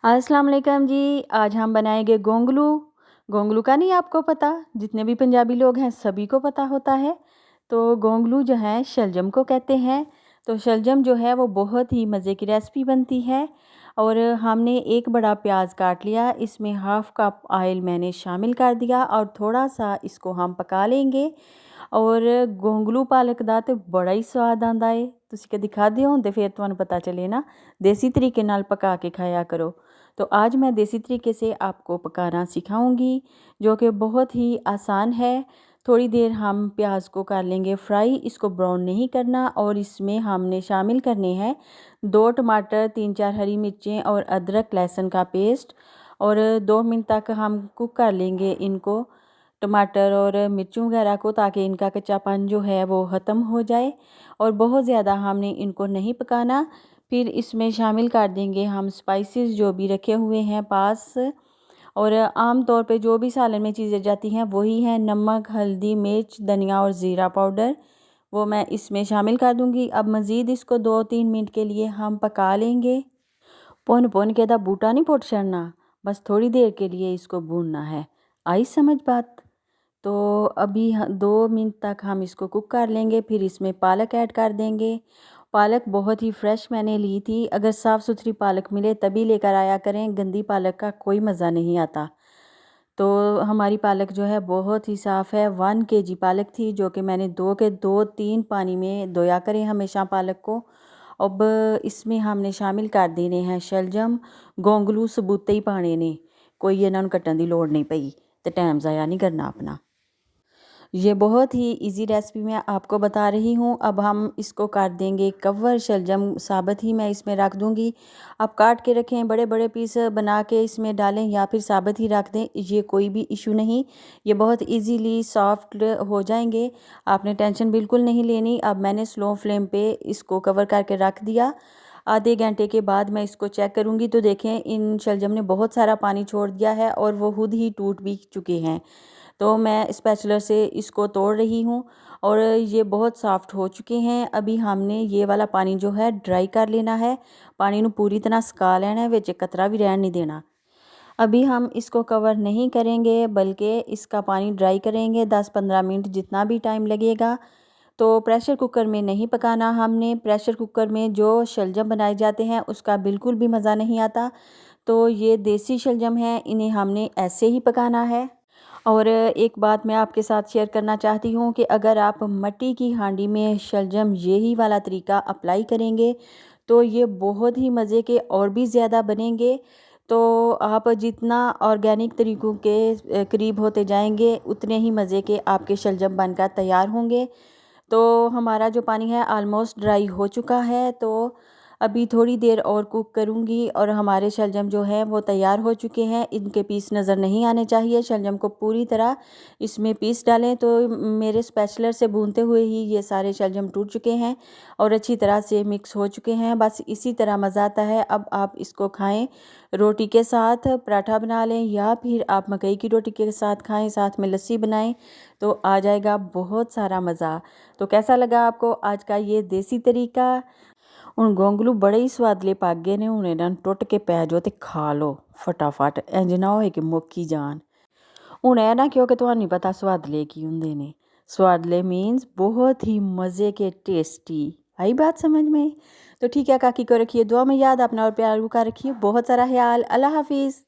अस्सलाम वालेकुम जी। आज हम बनाएंगे गोंगलू। गोंगलू का नहीं आपको पता? जितने भी पंजाबी लोग हैं सभी को पता होता है। तो गोंगलू जो है शलजम को कहते हैं। तो शलजम जो है वो बहुत ही मज़े की रेसिपी बनती है। और हमने एक बड़ा प्याज काट लिया, इसमें हाफ़ कप ऑयल मैंने शामिल कर दिया और थोड़ा सा इसको हम पका लेंगे। और गोंगलू पालक दा तो बड़ा ही स्वाद आंदा है। तुसीं कदी खाधे होंदे फिर तुहानूं पता चले ना। देसी तरीके नाल पका के खाया करो। तो आज मैं देसी तरीके से आपको पकाना सिखाऊंगी, जो कि बहुत ही आसान है। थोड़ी देर हम प्याज को कर लेंगे फ्राई, इसको ब्राउन नहीं करना। और इसमें हमने शामिल करने हैं 2 टमाटर, 3-4 हरी मिर्चें और अदरक लहसुन का पेस्ट। और 2 मिनट तक हम कुक कर लेंगे इनको, टमाटर और मिर्चों वगैरह को, ताकि इनका कच्चापन जो है वो ख़त्म हो जाए। और बहुत ज़्यादा हमने इनको नहीं पकाना। फिर इसमें शामिल कर देंगे हम स्पाइसेस जो भी रखे हुए हैं पास। और आम तौर पे जो भी सालन में चीज़ें जाती हैं वही हैं नमक, हल्दी, मिर्च, धनिया और ज़ीरा पाउडर, वो मैं इसमें शामिल कर दूंगी। अब मज़ीद इसको 2-3 मिनट के लिए हम पका लेंगे। भुन भुन के दा बूटा नहीं पुट छड़ना, बस थोड़ी देर के लिए इसको भूनना है। आई समझ बात? तो अभी 2 मिनट तक हम इसको कुक कर लेंगे। फिर इसमें पालक ऐड कर देंगे। पालक बहुत ही फ्रेश मैंने ली थी। अगर साफ़ सुथरी पालक मिले तभी लेकर आया करें, गंदी पालक का कोई मज़ा नहीं आता। तो हमारी पालक जो है बहुत ही साफ़ है। 1 केजी पालक थी, जो कि मैंने 2-3 पानी में धोया करें हमेशा पालक को। अब इसमें हमने शामिल कर देने हैं शलजम। गोंगलू सबूते ही पाने ने, कोई इन्हों कट्टन की लोड़ नहीं पई। तो टाइम ज़ाया नहीं करना अपना। ये बहुत ही इजी रेसिपी मैं आपको बता रही हूँ। अब हम इसको काट देंगे कवर। शलजम साबित ही मैं इसमें रख दूँगी। आप काट के रखें, बड़े बड़े पीस बना के इसमें डालें या फिर साबित ही रख दें, ये कोई भी इशू नहीं। ये बहुत इजीली सॉफ्ट हो जाएंगे, आपने टेंशन बिल्कुल नहीं लेनी। अब मैंने स्लो फ्लेम पे इसको कवर करके रख दिया। आधे घंटे के बाद मैं इसको चेक करूँगी तो देखें इन शलजम ने बहुत सारा पानी छोड़ दिया है और वो खुद ही टूट भी चुके हैं। तो मैं स्पैचुलर से इसको तोड़ रही हूँ और ये बहुत सॉफ्ट हो चुके हैं। अभी हमने ये वाला पानी जो है ड्राई कर लेना है। पानी नू पूरी तरह सुका लेना है, विच कतरा भी रहन नहीं देना। अभी हम इसको कवर नहीं करेंगे, बल्कि इसका पानी ड्राई करेंगे 10-15 मिनट, जितना भी टाइम लगेगा। तो प्रेशर कुकर में नहीं पकाना हमने। प्रेशर कुकर में जो शलजम बनाए जाते हैं उसका बिल्कुल भी मज़ा नहीं आता। तो ये देसी शलजम है, इन्हें हमने ऐसे ही पकाना है। और एक बात मैं आपके साथ शेयर करना चाहती हूँ कि अगर आप मिट्टी की हांडी में शलजम यही वाला तरीका अप्लाई करेंगे तो ये बहुत ही मज़े के और भी ज़्यादा बनेंगे। तो आप जितना ऑर्गेनिक तरीक़ों के करीब होते जाएंगे उतने ही मज़े के आपके शलजम बनकर तैयार होंगे। तो हमारा जो पानी है आलमोस्ट ड्राई हो चुका है। तो अभी थोड़ी देर और कुक करूँगी और हमारे शलजम जो हैं वो तैयार हो चुके हैं। इनके पीस नज़र नहीं आने चाहिए। शलजम को पूरी तरह इसमें पीस डालें। तो मेरे स्पैचुलर से भूनते हुए ही ये सारे शलजम टूट चुके हैं और अच्छी तरह से मिक्स हो चुके हैं। बस इसी तरह मज़ा आता है। अब आप इसको खाएं रोटी के साथ, पराठा बना लें या फिर आप मकई की रोटी के साथ खाएं, साथ में लस्सी बनाएं, तो आ जाएगा बहुत सारा मज़ा। तो कैसा लगा आपको आज का ये देसी तरीका? ਹੁਣ गोंगलू बड़े ही स्वादले पक गए ने। ਹੁਣ ਇਹਨਾਂ ਨੂੰ ਟੁੱਟ ਕੇ ਪੈ ਜਾਓ ਤੇ ਖਾ ਲਓ ਫਟਾਫਟ, ਇੰਜ ਨਾ ਹੋਏ ਕਿ ਮੁੱਕ ਹੀ ਜਾਣ। ਹੁਣ ਇਹ ਨਾ ਕਿਉਂकि ਤੁਹਾਨੂੰ नहीं पता स्वादले की ਹੁੰਦੇ ਨੇ। स्वादले मीन्स बहुत ही मज़े के टेस्टी। आई बात समझ में? तो ठीक है, काकी को रखिए दुआ में याद, अपना और प्यार का रखिए बहुत सारा ख्याल। अल्लाह हाफिज़।